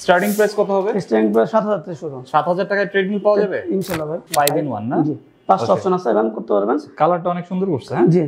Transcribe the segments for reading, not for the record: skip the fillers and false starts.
Starting price কত হবে? Starting price 7000 থেকে শুরু। 7000 টাকায় ট্রেডমিল পাওয়া যাবে ইনশাআল্লাহ ভাই। 5 in 1 না? জি, পাঁচটা অপশন আছে, রান করতে পারবেন। কালারটা অনেক সুন্দর করছে। হ্যাঁ জি,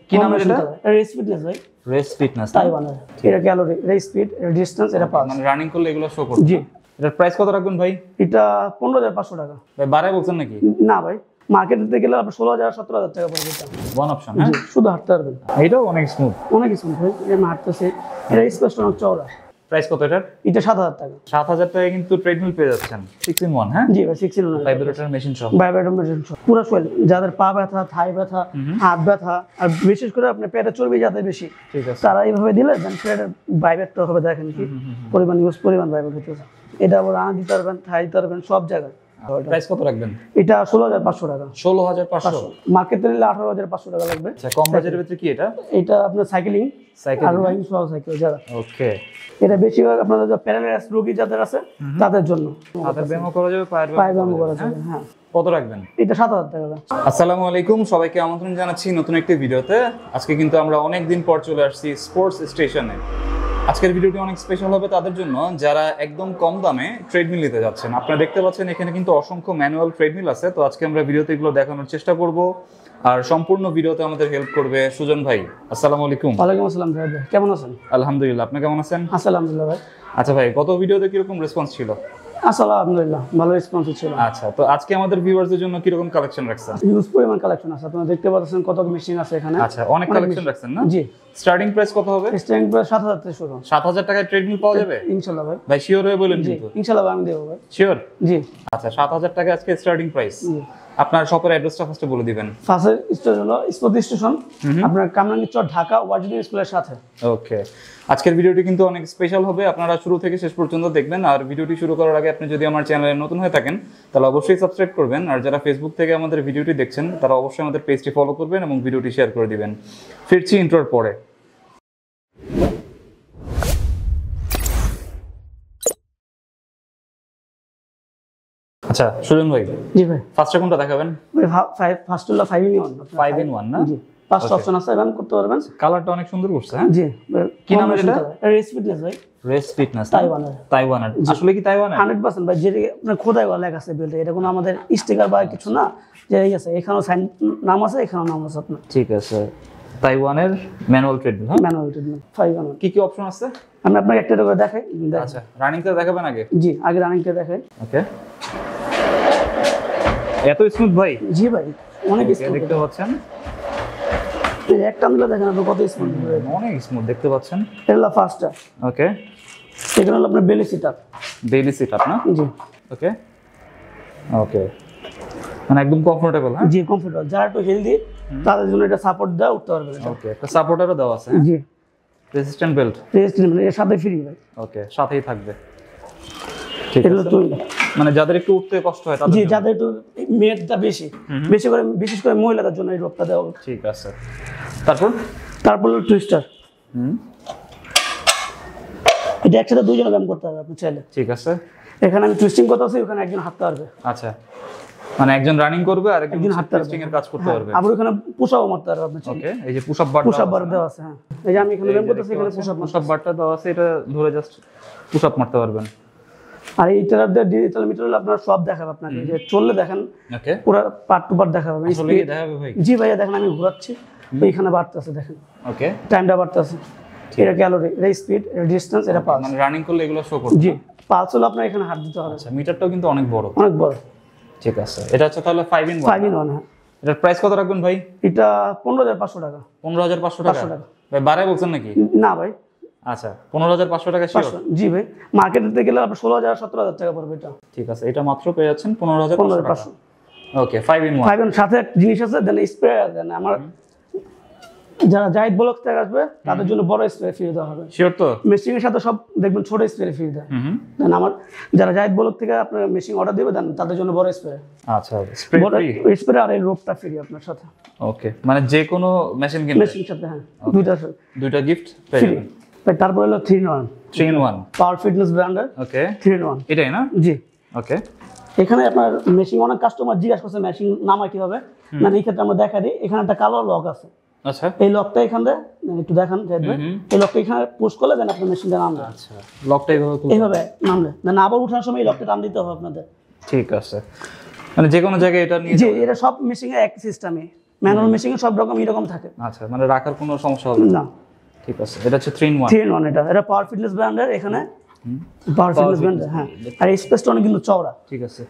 কি নাম এটা? রেস ফিটনেস ভাই। রেস ফিটনেস তাইওয়ানের। এটা ক্যালোরি, রেস স্পিড, ডিসটেন্স, এটা পাস। মানে রানিং করলে এগুলো শো করবে। জি। এটার প্রাইস কত রাখবেন ভাই? এটা 15500 টাকা। ভাই বাড়ায় বলছেন নাকি? না ভাই, মার্কেটে গেলে আপনার 16000 17000 টাকা পড়বে এটা। One option. হ্যাঁ শুধু হাঁটতে পারবেন। এটাও অনেক স্মুথ। অনেক স্মুথ ভাই, এটা হাঁটতেছে। এটা স্পেস অনেক চওড়া। প্রাইস কত এটার? এটা 7000 টাকা। 7000 টাকায় কিন্তু ট্রেডমিল পেয়ে যাচ্ছেন 6 in 1। হ্যাঁ জি ভাই, 6 in 1 ভাইব্রেটর মেশিন সহ। ভাইব্রেটর মেশিন সহ পুরো শরীর, যাদের পা ব্যথা, থাই ব্যথা, হাত ব্যথা, আর বিশেষ করে আপনার পেটে চর্বি যাদের বেশি, ঠিক আছে, তারা এইভাবে দিলে দেন পেটের ভাইব্রেটটা হবে। দেখেন কি পরিমাণ ভাইব্রেট হচ্ছে। এটা আবার রান দিতে পারবেন, থাই দিতে পারবেন, সব জায়গায়। প্রাইস কত রাখবেন? এটা 16500 টাকা। 16500। মার্কেটে নিলে 18500 টাকা লাগবে। আচ্ছা, কম বাজেটের ভিতরে কি এটা? এটা আপনার সাইকেলিং আর রাইডিং সহ সাইকেল যারা। ওকে, এটা বেশিরভাগ আপনাদের যে প্যারালাইসিস রোগী যাদের আছে তাদের জন্য। হাতের ব্যায়াম করা যাবে, পায়ের ব্যায়াম করা যাবে। হ্যাঁ। কত রাখবেন? এটা 7000 টাকা। আসসালামু আলাইকুম, সবাইকে আমন্ত্রণ জানাচ্ছি নতুন একটি ভিডিওতে। আজকে কিন্তু আমরা অনেক দিন পর চলে আসছি স্পোর্টস স্টেশনে। আজকের ভিডিওটি অনেক স্পেশাল হবে তাদের জন্য যারা একদম কম দামে ট্রেডমিল নিতে যাচ্ছেন। আপনারা দেখতে পাচ্ছেন এখানে কিন্তু অসংখ্য ম্যানুয়াল ট্রেডমিল আছে। তো আজকে আমরা ভিডিওতে এগুলো দেখানোর চেষ্টা করব, আর সম্পূর্ণ ভিডিওতে আমাদের হেল্প করবে সুজন ভাই। আসসালামু আলাইকুম। ওয়ালাইকুম আসসালাম ভাই, কেমন আছেন? আলহামদুলিল্লাহ, আপনি কেমন আছেন? আলহামদুলিল্লাহ ভাই। আচ্ছা ভাই, গত ভিডিওতে কিরকম রেসপন্স ছিল? আলহামদুলিল্লাহ, ভালো রেসপন্স ছিল। আচ্ছা, তো আজকে আমাদের ভিউয়ারদের জন্য কিরকম কালেকশন রাখছেন? হিউজ পরিমাণ কালেকশন আছে, আপনারা দেখতে পাচ্ছেন কত মেশিন আছে এখানে। আচ্ছা, অনেক কালেকশন রাখছেন না? জি। স্টার্টিং প্রাইস কত হবে? স্টার্টিং প্রাইস 7000 থেকে শুরু। 7000 টাকায় ট্রেডমিল পাওয়া যাবে ইনশাআল্লাহ ভাই। ভাই শিওর হয়ে বলেন কিন্তু? ইনশাআল্লাহ আমি দেব ভাই। শিওর? জি। আচ্ছা, 7000 টাকা আজকে স্টার্টিং প্রাইস। আপনার শপের অ্যাড্রেসটা ফার্স্টে বলে দিবেন। ফার্স্ট স্টেশন হলো স্পোর্টস স্টেশন, আপনার কামরাঙ্গীরচর, ঢাকা ওয়াজিদ স্কুলের সাথে। ওকে, আজকের ভিডিওটি কিন্তু অনেক স্পেশাল হবে, আপনারা শুরু থেকে শেষ পর্যন্ত দেখবেন। আর ভিডিওটি শুরু করার আগে আপনি যদি আমার চ্যানেলে নতুন হয়ে থাকেন তাহলে অবশ্যই সাবস্ক্রাইব করবেন, আর যারা ফেসবুক থেকে আমাদের ভিডিওটি দেখছেন তারা অবশ্যই আমাদের পেজটি ফলো করবেন এবং ভিডিওটি শেয়ার করে দিবেন। ফিরছি ইন্ট্রোর পরে। আচ্ছা সুজন ভাই, জি ভাই। ফার্স্টে কোনটা দেখাবেন? ভাই ফার্স্ট হলো 5 in 1। 5 in 1 না? জি, পাঁচটা অপশন আছে, রান করতে পারবেন। কালারটা অনেক সুন্দর করছে। হ্যাঁ জি। কি নাম এটা? রেস ফিটনেস ভাই। রেস ফিটনেস, তাইওয়ানের। তাইওয়ানের। আসলে কি তাইওয়ানের? 100% ভাই, যেটা আপনার খোদাই লেখা আছে বেল্টে, এটা কোনো আমাদের স্টিকার বা কিছু না, যে এই আছে এখানেও সাইন নাম আছে, এখানেও নাম আছে আপনার। ঠিক আছে, তাইওয়ানের ম্যানুয়াল ট্রেডমিল। হ্যাঁ, ম্যানুয়াল ট্রেডমিল 5 in 1। কি কি অপশন আছে? আমি আপনাকে একটা করে দেখাই। আচ্ছা, রানিংটা দেখাবেন আগে? জি, আগে রানিংটা দেখাই। ওকে, এত স্মুথ ভাই? জি ভাই, অনেক স্মুথ দেখতে পাচ্ছেন। এই একটা মিলে দেখেন আপনি কত স্মুথ, অনেক স্মুথ দেখতে পাচ্ছেন। এটা হলো ফার্স্টটা। ওকে, এখানে হলো আপনার বেলি সিট আপ। বেলি সিট আপ না? জি। ওকে ওকে, মানে একদম কমফোর্টেবল। হ্যাঁ জি, কমফোর্টেবল। যারা একটু হেলদি তাদের জন্য এটা সাপোর্ট দেওয়া উঠতে পারবে। ওকে, একটা সাপোর্টারও দেওয়া আছে। জি। Resistant belt. রেজিস্ট্যান্ট মানে এর সাথে ফ্রি ভাই। ওকে, সাথেই থাকবে। ঠিক এটা আছে, তো মানে যাদের একটু উঠতে কষ্ট হয় তাদের জি, জন্য। যাদের একটু মেদটা বেশি, বেশি করে বিশেষ করে মহিলাদের জন্য এই রোগটা দেওয়া। ঠিক আছে, তারপর হলো টুইস্টার। এটা একসাথে দুইজন ব্যায়াম করতে হবে আপনি চাইলে। ঠিক আছে, এখানে আমি টুইস্টিং করতে আছি, ওখানে একজন হাঁটতে পারবে। আচ্ছা, মানে একজন রানিং করবে আর একজন হাঁটতে টুইস্টিং এর কাজ করতে পারবে। আবার ওখানে পুশ আপও মারতে পারবে আপনি চাইলে। ওকে, এই যে push up bar, push up bar দেওয়া আছে। হ্যাঁ, এই যে আমি এখানে ব্যায়াম করতেছি, এখানে পুশ আপ বারটা দেওয়া আছে, এটা ধরে জাস্ট পুশ আপ মারতে পারবেন। আর এইটার ডিজিটাল মিটার হলো আপনার সব দেখাবে আপনাকে, যে চললে দেখেন ওকে, পুরো পার্ট টু পার্ট দেখাবে। আসলে কি দেখাবে ভাই? জি ভাইয়া, দেখেন আমি ঘোরাচ্ছি, এইখানে বাড়তেছে, দেখেন ওকে, টাইমটা বাড়তেছে। এটা ক্যালোরি, এটা স্পিড, এটা ডিসটেন্স, এটা পালস। মানে রানিং করলে এগুলো শো করবে। জি, পালস হলো আপনার এখানে হাত দিতে হবে। আচ্ছা, মিটারটাও কিন্তু অনেক বড়। অনেক বড়। ঠিক আছে, এটা হচ্ছে তাহলে 5 in 1। 5 in 1। হ্যাঁ, এটার প্রাইস কত রাখবেন ভাই? এটা 15500 টাকা। 15500 টাকা? ভাই বাড়ায় বলছেন নাকি? না ভাই। আচ্ছা, 15500 টাকা শিওর? জি ভাই, মার্কেটে গেলে আপনার 16000 17000 টাকা পড়বে এটা। ঠিক আছে, এটা মাত্র পেয়ে যাচ্ছেন 15500 টাকা। ওকে, 5 in 1। 5 in সাথে একটা জিনিস আছে, দেন স্প্রে দেন। আমার যারা জাহিদ ব্লক থেকে আসবে তাদের জন্য বড় স্প্রে ফ্রি দেওয়া হবে। শিওর তো? মেশিনের সাথে সব দেখবেন ছোট স্প্রে ফ্রি দেয়। দেন আমার যারা জাহিদ ব্লক থেকে আপনার মেশিন অর্ডার দিবে, দেন তাদের জন্য বড় স্প্রে। আচ্ছা, স্প্রে ফ্রি? স্প্রে আর এই রোপটা ফ্রি আপনার সাথে। ওকে, মানে যে কোনো মেশিন কিনলে মেশিনের সাথে, হ্যাঁ, দুইটা গিফট ফ্রি। তারপর হলো 3 in 1। 3 in 1 পাওয়ার ফিটনেস ব্র্যান্ডের। ওকে, 3 in 1 এটাই না? জি। ওকে, এখানে আপনার মেশিন, অনেক কাস্টমার জিজ্ঞাসা করছে মেশিন নামা কিভাবে, মানে এই ক্ষেত্রে আমরা দেখা দিই, এখানে একটা কালো লক আছে। আচ্ছা এই লকটা এখান দিয়ে একটু দেখান যাইবে, এই লকটা এখানে পুশ করলে দেন আপনার মেশিনটা নামবে। আচ্ছা লকটা এইভাবে খুলতে এইভাবে নামলে দেন আবার উঠানোর সময় এই লকটা টান দিতে হবে আপনাদের। ঠিক আছে, মানে যে কোনো জায়গায় এটা নিয়ে জি, এটা সব মেশিনে এক সিস্টেমে, ম্যানুয়াল মেশিনে সব রকম এরকম থাকে। আচ্ছা, মানে রাখার কোনো সমস্যা হবে না। না, ঠিক আছে, এটা হচ্ছে 3-in-1। 3-in-1 এটা পাওয়ার ফিটনেস ব্র্যান্ডের, এখানে পাওয়ার ফিটনেস ব্র্যান্ডের। হ্যাঁ, আর এই স্পেসটা অনেক কিন্তু চওড়া। ঠিক আছে,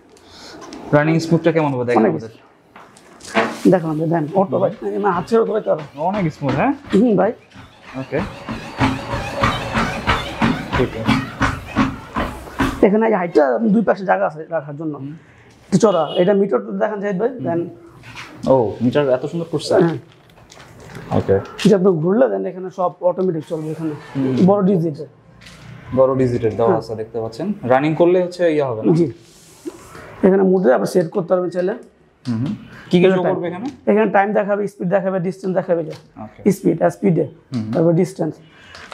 রানিং স্মুথটা কেমন হবে দেখেন আমাদের। দেখুন আপনি দেন অটো ভাই, আমি হাত ছেড়ে ধরে করো অনেক স্মুথ। হ্যাঁ ভাই, ওকে ঠিক আছে। এখানে এই হাইটটা দুই পাশে জায়গা আছে রাখার জন্য, একটু চড়া। এটা মিটারটা দেখেন জাহিদ ভাই, দেন ও মিটার এত সুন্দর করছে। হ্যাঁ, ওকে, যে আপনি ঘুরলে দেন এখানে সব অটোমেটিক চলবে। এখানে বড় ডিজিটাল, বড় ডিজিটাল দেওয়া আছে দেখতে পাচ্ছেন। রানিং করলে হচ্ছে ইয়া হবে না। জি, এখানে মুডে আপনি সেট করতে পারবেন চাইলে। কি কি শো করবে এখানে? এখানে টাইম দেখাবে, স্পিড দেখাবে, ডিসটেন্স দেখাবে। যে ওকে, স্পিড আর স্পিডে, তারপর ডিসটেন্স,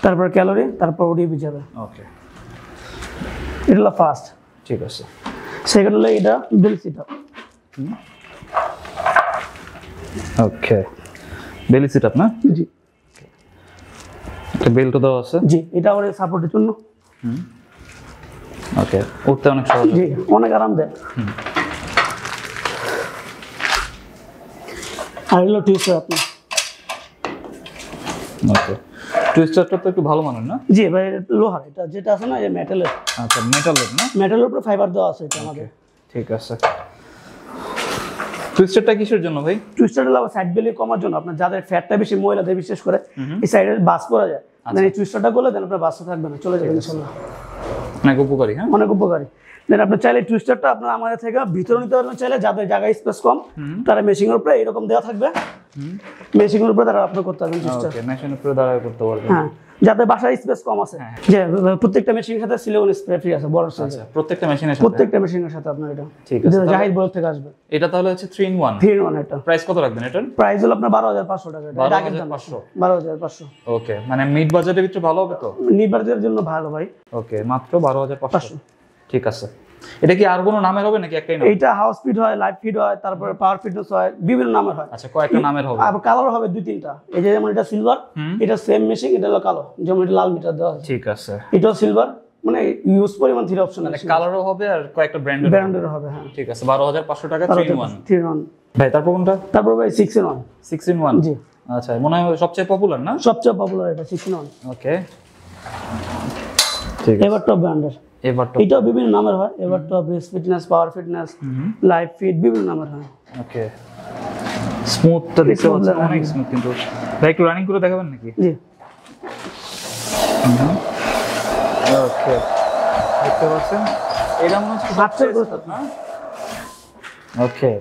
তারপর ক্যালোরি, তারপর ওডিপি যাবে। ওকে এটা হলো ফার্স্ট। ঠিক আছে, সেকেন্ড হলো এটা বেল সিটআপ। ওকে বেলি সিট আপ না? জি একটা বেল্ট দেওয়া আছে। জি, এটা আমার সাপোর্টের জন্য। ওকে, উঠতে অনেক সহজ। জি, অনেক আরাম দেয়। আর এগুলো টুইস্টার আপনি। ওকে, টুইস্টারটা তো একটু ভালো মানের না? জি ভাই, লোহার। এটা যেটা আছে না, এই মেটালের, আচ্ছা মেটালের না? মেটালের উপরে ফাইবার দেওয়া আছে এটা আমাদের। ঠিক আছে, টুইস্টারটা কিসের জন্য ভাই? টুইস্টার হলো সাইড বেলি কমার জন্য, আপনার যাদের ফ্যাটটা বেশি, মহিলাদের বিশেষ করে এই সাইডে বাস পড়া যায়, দেন এই টুইস্টারটা করলে দেন আপনার বাসটা থাকবে না, চলে যাবে ইনশাআল্লাহ। অনেক উপকারী। হ্যাঁ অনেক উপকারী। দেন আপনি চাইলে টুইস্টারটা আপনার আমাদের থেকে ভিতরে নিতে পারবেন চাইলে, যাদের জায়গায় স্পেস কম তারা মেশিনের উপরে এরকম দেওয়া থাকবে, মেশিনের উপরে তারা আপনি করতে পারবেন টুইস্টার। ওকে, মেশিনের উপরে দাঁড়ায় করতে পারবেন। হ্যাঁ, যাদের বাসায় স্পেস কম আছে, যে প্রত্যেকটা মেশিনের সাথে সিলিকন স্প্রে ফ্রি আছে বড় সাইজ। আচ্ছা, প্রত্যেকটা মেশিনের সাথে? প্রত্যেকটা মেশিনের সাথে আপনার এটা। ঠিক আছে, জাহিদ বল থেকে আসবে। এটা তাহলে হচ্ছে 3-in-1। 3-in-1 এটা প্রাইস কত রাখবেন এটার? প্রাইস হলো আপনার 12,500 টাকা। এটা আগের দাম 12,500। 12,500। ওকে, মানে মিড বাজেটের ভিতরে ভালো হবে তো? নির্বাচনের জন্য ভালো ভাই। ওকে, মাত্র 12,500। ঠিক আছে, এটা কি আর কোনো নামের হবে নাকি একটাই নাম? এইটা হাউস ফিট হয়, লাইভ ফিট হয়, তারপরে পাওয়ার ফিটনেস হয়, বিভিন্ন নামের হয়। আচ্ছা, কয়েকটা নামের হবে। আর কালার হবে 2-3টা। এই যে যেমন এটা সিলভার, এটা সেম মেশিন, এটা হলো কালো, যেমন এটা লাল মিটার দেওয়া আছে। ঠিক আছে, এটাও সিলভার, মানে ইউজ পরিমাণ 3 অপশন মানে আছে, কালারও হবে আর কয়েকটা ব্র্যান্ডের ব্র্যান্ডের হবে। হ্যাঁ, ঠিক আছে, 12,500 টাকা 3-in-1। 3-in-1। ভাই তারপর কোনটা? তারপর ভাই 6-in-1। 6-in-1? জি, আচ্ছা, মনে হয় সবচেয়ে পপুলার না? সবচেয়ে পপুলার এটা 6-in-1। ওকে ঠিক আছে, এবার টপ ব্র্যান্ডের। এবার তো এটাও বিভিন্ন নামের হয়, এবার top, breast fitness, power fitness, live fit, বিভিন্ন নামের হয়। ওকে, স্মুথটা দেখতে পাচ্ছেন, অনেক স্মুথ। কিন্তু ভাই একটু রানিং করে দেখাবেন নাকি? জি, ওকে, দেখতে পাচ্ছেন এটা মনে হচ্ছে হাতটা না? ওকে,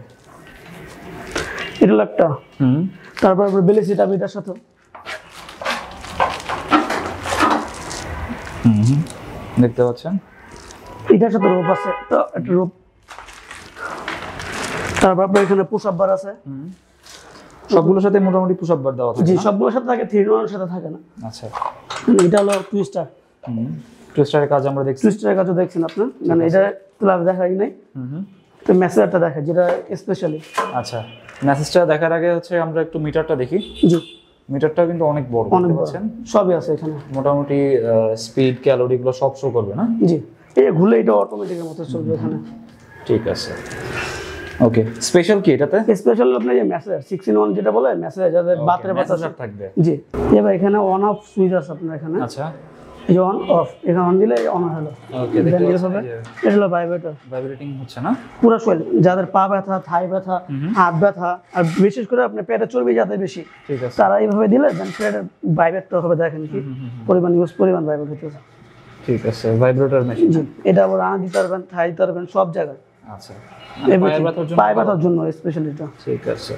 এটা হলো একটা। তারপর বেলি সিট আপ এটার সাথে। দেখতে পাচ্ছেন এটার সাথে রোপ আছে, তো একটা রোপ। তারপর আপনার এখানে পুশ আপ বার আছে। সবগুলোর সাথে মোটামুটি পুশ আপ বার দেওয়া থাকে? জি, সবগুলোর সাথে থাকে, 3-in-1 এর সাথে থাকে না। আচ্ছা, এটা হলো টুইস্টার। টুইস্টারের কাজ আমরা দেখছি। টুইস্টারের কাজও দেখছেন আপনার, মানে এটা ক্লাব দেখাই নাই, তো মেসেজটা দেখা যেটা স্পেশালি। আচ্ছা, মেসেজটা দেখার আগে হচ্ছে আমরা একটু মিটারটা দেখি। জি, মিটারটা কিন্তু অনেক বড়, অনেক দেখতে বড়, পাচ্ছেন। সবই আছে এখানে মোটামুটি স্পিড, ক্যালোরি গুলো সব শো করবে না? জি, এই যে ঘুরলে এটা অটোমেটিকের মতো চলবে এখানে। ঠিক আছে, ওকে। স্পেশাল কি এটাতে? স্পেশাল আপনার যে মেসেজ 6-in-1 যেটা বলে, মেসেজ যাদের বাতরে বাতাস মেসেজ থাকবে। জি, এবার এখানে অন অফ সুইচ আছে আপনার এখানে। আচ্ছা, এই যে অন অফ, এখানে অন দিলে অন হলো। ওকে, দেখতে পাচ্ছেন এটা হলো ভাইব্রেটর। ভাইব্রেটিং হচ্ছে না? পুরো শরীর, যাদের পা ব্যথা, থাই ব্যথা, হাত ব্যথা, আর বিশেষ করে আপনার পেটে চর্বি যাদের বেশি, ঠিক আছে, তারা এইভাবে দিলে দেন পেটের ভাইব্রেট হবে। দেখেন কি পরিমাণ ভাইব্রেট হচ্ছে। ঠিক আছে, ভাইব্রেটর মেশিন। জি, এটা আবার রানা দিতে পারবেন, থাই দিতে পারবেন, সব জায়গায়। আচ্ছা, পায়ে ব্যথার জন্য স্পেশালি এটা। ঠিক আছে,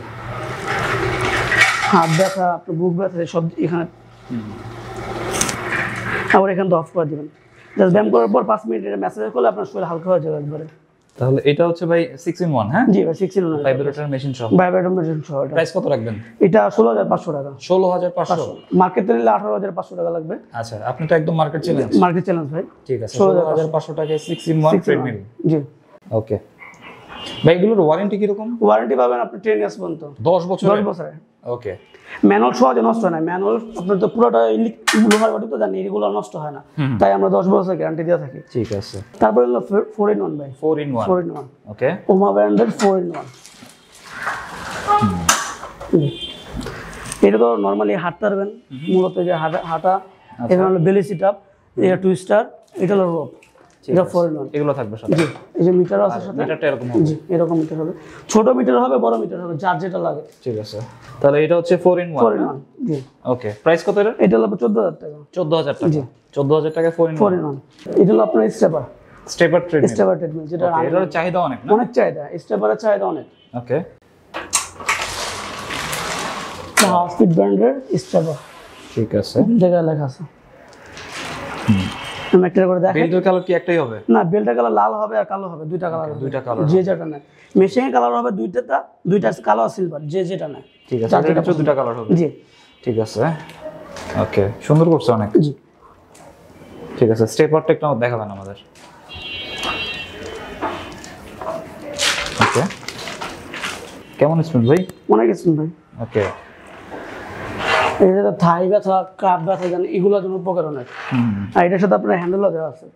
হাত ব্যথা, আপনার বুক ব্যথা, সব এখানে। আবার এখান থেকে অফ করে দিবেন, জাস্ট ব্যায়াম করার পর 5 মিনিট এটা মেসেজ করলে আপনার শরীর হালকা হয়ে যাবে একবারে। তাহলে এটা হচ্ছে ভাই 6-in-1? হ্যাঁ জি ভাই, 6-in-1 ভাইব্রেটর মেশিন সহ। ভাইব্রেটর মেশিন সহ। এটা প্রাইস কত রাখবেন? এটা 16,500 টাকা। 16,500? মার্কেটে নিলে 18,500 টাকা লাগবে। আচ্ছা, আপনি তো একদম মার্কেট চ্যালেঞ্জ। মার্কেট চ্যালেঞ্জ ভাই। ঠিক আছে, 16,500 টাকায় 6-in-1 ট্রেডমিল। জি, ওকে ভাই, এগুলোর ওয়ারেন্টি কি রকম? ওয়ারেন্টি পাবেন আপনি 10 ইয়ার্স পর্যন্ত। 10 বছর? 10 বছরের ওকে। ম্যানুয়াল সহজে নষ্ট হয় না, ম্যানুয়াল আপনার তো পুরোটা লোহার বডি তো জানি, এগুলো নষ্ট হয় না, তাই আমরা 10 বছর গ্যারান্টি দিয়ে থাকি। ঠিক আছে। তারপরে হলো 4-in-1 ভাই, 4-in-1। 4-in-1 ওকে। ওমা ব্র্যান্ডের 4-in-1। এটা তো নর্মালি হাঁটতে পারবেন, মূলত যে হাঁটা, এখানে হলো বেলি সিট আপ, এটা টুইস্টার, এটা হলো রোপ, এটা 4-in-1 এগুলো থাকবে সাথে। জি, এই যে মিটার আছে সাথে, মিটারটা এরকম হবে। জি এরকম মিটার হবে, ছোট মিটার হবে, বড় মিটার হবে, যার যেটা লাগে। ঠিক আছে, তাহলে এটা হচ্ছে 4-in-1। 4-in-1 জি। ওকে, প্রাইস কত এটা? এটা হলো 14,000 টাকা। 14,000 টাকা। 14,000 টাকা 4-in-1। 4-in-1 এটা হলো আপনার স্টেপার ট্রেডমিল। স্টেপার ট্রেডমিল, যেটা এটার চাহিদা অনেক না? অনেক চাহিদা, স্টেপারের চাহিদা অনেক। ওকে। হাউসপিড ব্র্যান্ডের স্টেপার। ঠিক আছে। দেখা লেখা আছে। আমি একটা করে দেখাই। বেল্টের কালার কি একটাই হবে? না, বেল্টের কালার লাল হবে আর কালো হবে, দুইটা কালার হবে। দুইটা কালার। যে যেটা নেয়। মেশিনের কালার হবে দুইটা কালো আর সিলভার, যে যেটা নেয়। ঠিক আছে, এটা হচ্ছে দুইটা কালার হবে। জি। ঠিক আছে। ওকে, সুন্দর করছে অনেক। জি। ঠিক আছে, স্টেপারটা একটু দেখাবেন আমাদের। ওকে, কেমন স্মুথ ভাই? অনেক স্মুথ ভাই। ওকে। এই যে থাই ব্যথা, কাপ ব্যথা জানেন, এগুলোর জন্য উপকার অনেক। আর এটার সাথে আপনার হ্যান্ডেলও দেওয়া আছে,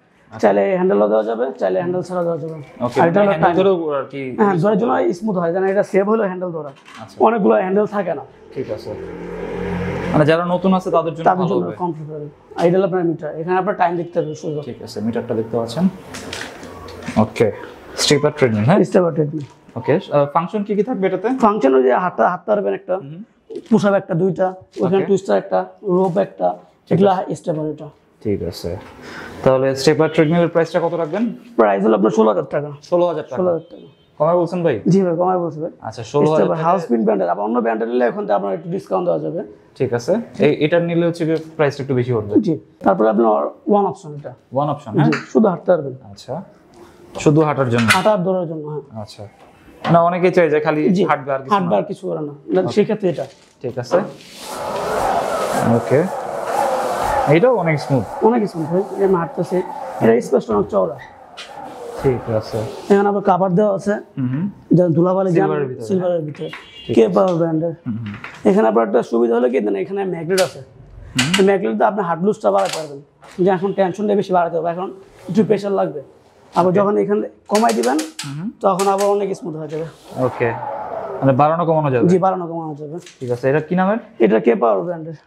চাইলে হ্যান্ডেলও দেওয়া যাবে, চাইলে হ্যান্ডেল ছাড়া দেওয়া যাবে। ওকে, আর এটা হলো হ্যান্ডেল ধরেও আর কি? হ্যাঁ, ধরার জন্য স্মুথ হয়, জানেন এটা সেভ হলো হ্যান্ডেল ধরা। অনেকগুলো হ্যান্ডেল থাকে না। ঠিক আছে, মানে যারা নতুন আছে তাদের জন্য ভালো হবে। কমফোর্টেবল। আর এটা হলো আপনার মিটার, এখানে আপনার টাইম দেখতে হবে শুধু। ঠিক আছে, মিটারটা দেখতে পাচ্ছেন। ওকে, স্টেপার ট্রেডমিল। হ্যাঁ, স্টেপার ট্রেডমিল। ওকে, ফাংশন কি কি থাকবে এটাতে? ফাংশন ওই যে হাতটা পারবেন একটা, পুশ আপ একটা, দুইটা, ওখানে টুইস্টার একটা, রোপ একটা, এগুলা স্টেপার এটা। ঠিক আছে, তাহলে স্টেপার ট্রেডমিলের প্রাইসটা কত রাখবেন? প্রাইস হলো আপনার 16,000 টাকা। 16,000 টাকা। 16,000 টাকা কমায় বলছেন ভাই? জি ভাই, কমায় বলছি ভাই। আচ্ছা, 16,000 টাকা। হাউস প্রিন্ট ব্র্যান্ডের, আবার অন্য ব্র্যান্ডের নিলে এখন তো আপনার একটু ডিসকাউন্ট দেওয়া যাবে। ঠিক আছে, এটার নিলে হচ্ছে প্রাইসটা একটু বেশি পড়বে। জি। তারপরে আপনার ওয়ান অপশন, এটা ওয়ান অপশন। হ্যাঁ, শুধু হাঁটতে পারবেন। আচ্ছা, শুধু হাঁটার জন্য? হাঁটার দৌড়ার জন্য। হ্যাঁ, আচ্ছা, না অনেকেই চাই যে খালি হাঁটবে আর কিছু না। হাঁটবে আর কিছু করে না, সেই ক্ষেত্রে এটা। ঠিক আছে। ওকে, এইটাও অনেক স্মুথ। অনেক স্মুথ ভাই, আমি হাঁটতেছি, এটা স্পেসটা অনেক চওড়া। ঠিক আছে। এখানে আবার কাভার দেওয়া আছে, যেন ধুলাবালি সিলভারের ভিতরে, কে পাওয়ার ব্র্যান্ডের। এখানে আপনার একটা সুবিধা হলো কি, এখানে ম্যাগনেট আছে, ম্যাগনেট দিয়ে আপনি হার্ট লুজটা বাড়াতে পারবেন, যে এখন টেনশনটা বেশি বাড়াতে হবে, এখন একটু প্রেশার লাগবে, আবার যখন এখানে কমাই দিবেন তখন আবার অনেক স্মুথ হয়ে যাবে। ওকে, মানে বাড়ানো কমানো যাবে? জি, বাড়ানো কমানো যাবে। ঠিক আছে, এটা কি নামের? এটা কে পাওয়ার ব্র্যান্ডের।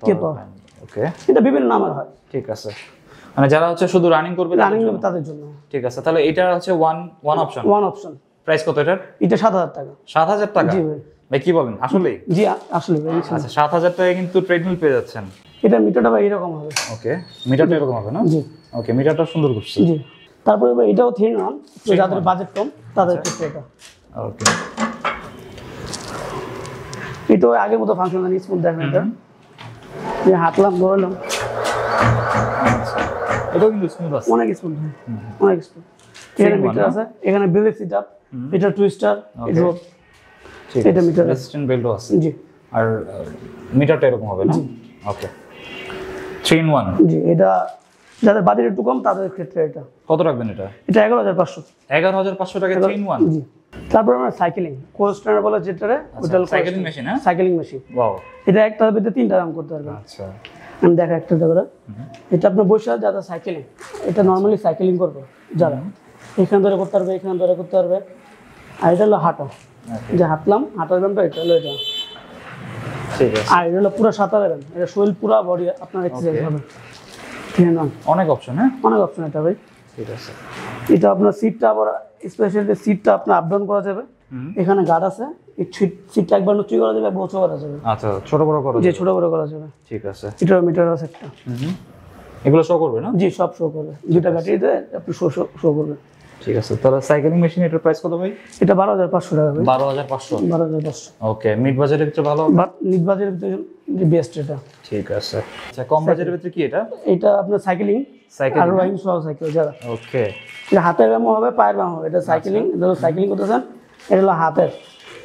কে পাওয়ার। ওকে, এটা বিভিন্ন নামের হয়। ঠিক আছে, মানে যারা হচ্ছে শুধু রানিং করবে তাদের জন্য। ঠিক আছে, তাহলে এটা হচ্ছে ওয়ান অপশন। প্রাইস কত এটার? এটা 7,000 টাকা। 7,000 টাকা? জি ভাই। ভাই কি বলেন, আসলেই? জি আসলে ভাই। আচ্ছা, 7,000 টাকায় কিন্তু ট্রেডমিল পেয়ে যাচ্ছেন। এটা মিটারটা ভাই এরকম হবে। ওকে, মিটারটা এরকম হবে না? জি। ওকে, মিটারটা সুন্দর করছে। জি। তারপরে ভাই এটাও 3-in-1, যাদের বাজেট কম তাদের ক্ষেত্রে এটা। ওকে, এটা আগের মতো ফাংশন স্মুথ দেখেন, এটা যে হাঁটলাম দৌড়ালাম, এটাও কিন্তু স্মুথ আছে। অনেক স্মুথ, অনেক স্মুথ। এখানে মিটার আছে, এখানে বেল সিট আপ, এটা টুইস্টার, রোপ, এটা মিটার রেজিস্ট্যান্ট বেল্টও আছে। জি। আর মিটারটা এরকম হবে না? ওকে, 3-in-1। জি, এটা যাদের বাজেট একটু কম তাদের ক্ষেত্রে এটা। কত রাখবেন এটা? এটা 11,500। 11,500 টাকা 3-in-1? জি। তারপর আমরা সাইকেলিং কোস্টার বলে যেটারে, ওটা সাইকেলিং মেশিন। হ্যাঁ, সাইকেলিং মেশিন। ওয়াও, এটা একটার ভিতরে 3টা রান করতে পারবেন। আচ্ছা, আমি দেখা একটা করে, এটা আপনার বসে যারা সাইকেলিং, এটা নর্মালি সাইকেলিং করবে যারা, এখান ধরে করতে পারবে, এখান ধরে করতে পারবে। আর এটা হলো হাঁটা, যে হাঁটলাম, হাঁটার ব্যায়ামটা এটা হলো এটা। ঠিক আছে। আর এটা হলো পুরো সাঁতার ব্যায়াম, এটা শরীর পুরো বডি আপনার এক্সারসাইজ হবে। অনেক অপশন। হ্যাঁ, অনেক অপশন এটা ভাই। ঠিক আছে। এটা আপনার সিটটা আবার স্পেশালি সিটটা আপনার আপ ডাউন করা যাবে, এখানে গার্ড আছে, এই সিটটা একবার নচি করা যাবে, বসে করা যাবে। আচ্ছা, ছোট বড় করা যে যাবে? ছোট বড় করা যাবে। ঠিক আছে। এটা মিটার আছে একটা। এগুলো শো করবে না? জি, সব শো করবে, দুইটা ব্যাটারিতে আপনি শো করবে। ঠিক আছে, তাহলে সাইকেলিং মেশিন এটার প্রাইস কত ভাই? এটা 12,500 টাকা ভাই। 12,500? 12,500। ওকে, মিড বাজেটের ভিতরে ভালো? নিট বাজেটের ভিতরে বেস্ট এটা। ঠিক আছে। আচ্ছা, কম বাজেটের ভিতরে কি এটা? এটা আপনার সাইকেলিং আর রোয়িং সহ সাইকেল যারা। ওকে, এটা হাতের ব্যায়াম হবে, পায়ের ব্যায়াম হবে। এটা সাইকেলিং, এটা সাইকেলিং করতেছেন, এটা হলো হাতের।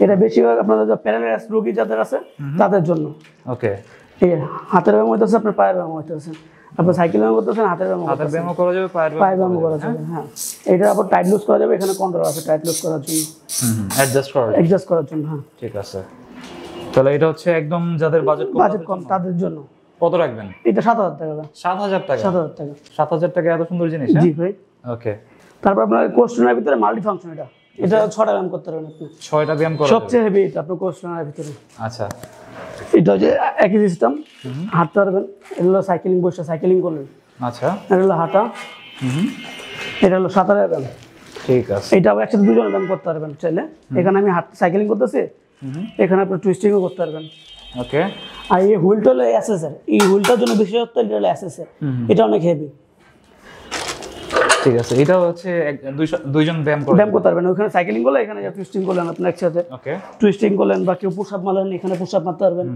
এটা বেশিরভাগ আপনাদের প্যারালাইসিস রোগী যাদের আছে তাদের জন্য। ওকে, ঠিক আছে, হাতের ব্যায়াম হইতেছে, আপনার পায়ের ব্যায়াম হইতেছে, আপনার সাইকেল ব্যায়াম করতেছেন, হাতের ব্যায়াম করা যাবে, পায়ের ব্যায়াম করা যাবে। হ্যাঁ, এটা আবার টাইট লুজ করা যাবে, এখানে কন্ট্রোল আছে টাইট লুজ করার জন্য, অ্যাডজাস্ট করার জন্য। হ্যাঁ, ঠিক আছে। তাহলে এটা হচ্ছে একদম যাদের বাজেট কম তাদের জন্য। কত রাখবেন? এটা 7000 টাকা। 7000 টাকা? 7000 টাকা। 7000 টাকা এত সুন্দর জিনিস? জি ভাই। ওকে। তারপর আপনার কোস্টনার ভিতরে মাল্টি ফাংশন, এটা 6টা ব্যায়াম করতে পারবেন আপনি। 6টা ব্যায়াম করা সবচেয়ে হেভি এটা আপনার কোস্টনার ভিতরে। আচ্ছা, এটা হচ্ছে একই সিস্টেম, হাঁটতে পারবেন। এটা হলো সাইকেলিং, বসে সাইকেলিং করলেন। আচ্ছা, এটা হলো হাঁটা। এটা হলো সাঁতারের ব্যায়াম। ঠিক আছে। এটা আবার একসাথে দুজনে ব্যায়াম করতে পারবেন চাইলে। এখানে আমি সাইকেলিং করতেছি, এখানে আপনি টুইস্টিংও করতে পারবেন। ওকে। আর এই হুইলটা হলো এসএসআর, এই হুইলটার জন্য বিশেষত্ব এটা হলো এসএসআর, এটা অনেক হেভি। ঠিক আছে, এটা হচ্ছে দুইজন ব্যায়াম করতে পারবেন। ওখানে সাইকেলিং করলে এখানে টুইস্টিং করলেন আপনি একসাথে। ওকে, টুইস্টিং করলেন বা কেউ পুশ আপ মারলেন, এখানে পুশ আপ মারতে পারবেন,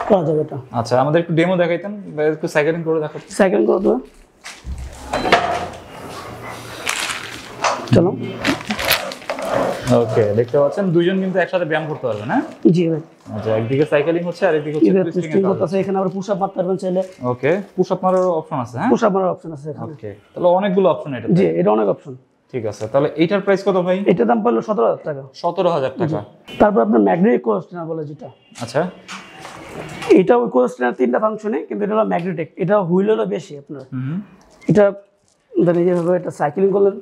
করা যাবে এটা। আচ্ছা, আমাদের একটু ডেমো দেখাইতেন, একটু সাইকেলিং করে দেখাতেন। সাইকেলিং করে দেবো, চলো। ওকে, দেখতে পাচ্ছেন দুইজন কিন্তু একসাথে ব্যায়াম করতে পারবে না? জি ভাই। আচ্ছা, একদিকে সাইকেলিং হচ্ছে আর একদিকে হচ্ছে টুইস্টিং করতেছে। এখানে আবার পুশ আপ মারতে পারবেন চাইলে। ওকে, পুশ আপ মারার অপশন আছে? হ্যাঁ, পুশ আপ মারার অপশন আছে এখানে। ওকে, তাহলে অনেকগুলো অপশন এটা। জি, এটা অনেক অপশন। ঠিক আছে, তাহলে এইটার প্রাইস কত ভাই? এটার দাম পড়লো 17000 টাকা। 17000 টাকা। তারপর আপনার ম্যাগনেটিক কোস্টনার বলে যেটা। আচ্ছা, এটা ওই কোস্টনার 3টা ফাংশনে, কিন্তু এটা হলো ম্যাগনেটিক। এটা হুইল হলো বেশি আপনার। এটা ধরেন যেভাবে এটা সাইক্লিং করলেন,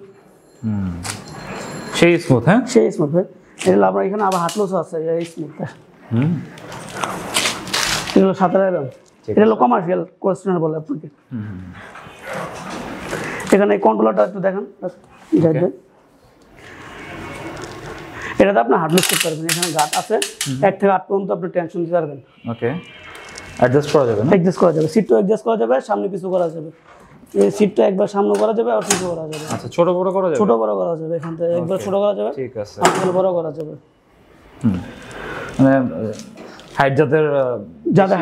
সেই স্মুথ। হ্যাঁ, সেই স্মুথ ভাই। এটা হলো আপনার এখানে আবার হাতলোসও আছে, এই স্মুথটা। এটা হলো সাঁতারের ব্যায়াম। এটা হলো কমার্শিয়াল কোস্টনার বলে আপনাকে। এখানে কন্ট্রোলারটা একটু দেখান। এটাতে আপনি হাত লুজ করতে পারবেন। এখানে গাট আছে, 1 থেকে 8 পর্যন্ত আপনি টেনশন দিতে পারবেন। ওকে, অ্যাডজাস্ট করা যাবে না? অ্যাডজাস্ট করা যাবে, সিটটাও অ্যাডজাস্ট করা যাবে, সামনে পিছু করা যাবে। এই সিটটা একবার সামনে করা যাবে আর পিছু করা যাবে। আচ্ছা, ছোট বড় করা যাবে? ছোট বড় করা যাবে, এখান থেকে একবার ছোট করা যাবে, ঠিক আছে, আর বড় করা যাবে। মানে হাইট যাদের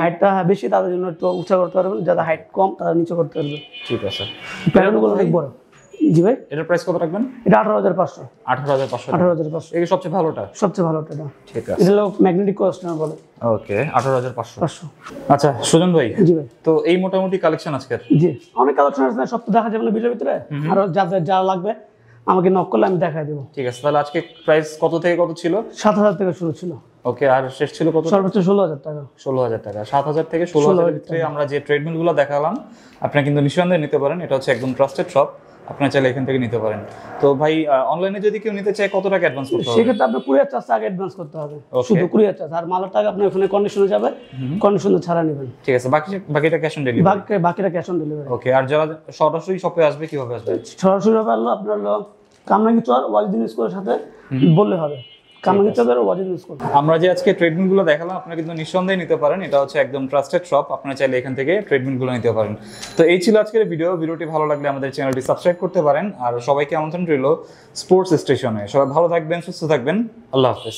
হাইটটা বেশি তাদের জন্য একটু উঁচা করতে পারবেন, যাদের হাইট কম তারা নিচে করতে পারবে। ঠিক আছে। প্যানেলগুলো অনেক বড়। জি ভাই। এটার প্রাইস কত রাখবেন? এটা 18500। 18500? 18500 এই সবচেয়ে ভালোটা? সবচেয়ে ভালোটা এটা। ঠিক আছে, এটা হলো ম্যাগনেটিক কোস্টনার বলে। ওকে, 18500। আচ্ছা সুজন ভাই। জি ভাই। তো এই মোটামুটি কালেকশন আজকের? জি, অনেক কালেকশন আছে, সব তো দেখা যাবে না ভিডিওর ভিতরে। আর যাদের যা লাগবে আমাকে নক করলে আমি দেখাই দেবো। ঠিক আছে, তাহলে আজকে প্রাইস কত থেকে কত ছিল? 7000 থেকে শুরু ছিল। ওকে, আর শেষ ছিল কত? সর্বোচ্চ 16000 টাকা। 16000 টাকা। 7000 থেকে 16000 এর ভিতরে আমরা যে ট্রেডমিল গুলো দেখালাম, আপনারা কিন্তু নিঃসন্দেহে নিতে পারেন। এটা হচ্ছে একদম ট্রাস্টেড শপ, আপনারা চাইলে এখান থেকে নিতে পারেন। তো ভাই, অনলাইনে যদি কেউ নিতে চায় কত টাকা অ্যাডভান্স করতে হবে? সেক্ষেত্রে আপনার কুরিয়ার চার্জ আগে অ্যাডভান্স করতে হবে, শুধু কুরিয়ার চার্জ। আর মালের টাকা আপনি ওখানে কন্ডিশনে যাবে, কন্ডিশনে ছাড়া নেবেন। ঠিক আছে, বাকিটা ক্যাশ অন ডেলিভারি? বাকিটা ক্যাশ অন ডেলিভারি। ওকে, আর যারা সরাসরি শপে আসবে কিভাবে আসবে? সরাসরি হবে আপনার কামরাঙ্গি চর ওয়াজিদিন স্কুলের সাথে বললে হবে। কামরাঙ্গি চরের ওয়াজিদিন স্কুল। আমরা যে আজকে ট্রেডমিল গুলো দেখালাম, আপনারা কিন্তু নিঃসন্দেহে নিতে পারেন। এটা হচ্ছে একদম ট্রাস্টেড শপ, আপনারা চাইলে এখান থেকে ট্রেডমিল গুলো নিতে পারেন। তো এই ছিল আজকের ভিডিওটি ভালো লাগলে আমাদের চ্যানেলটি সাবস্ক্রাইব করতে পারেন। আর সবাইকে আমন্ত্রণ রইল স্পোর্টস স্টেশনে। সবাই ভালো থাকবেন, সুস্থ থাকবেন, আল্লাহ হাফেজ।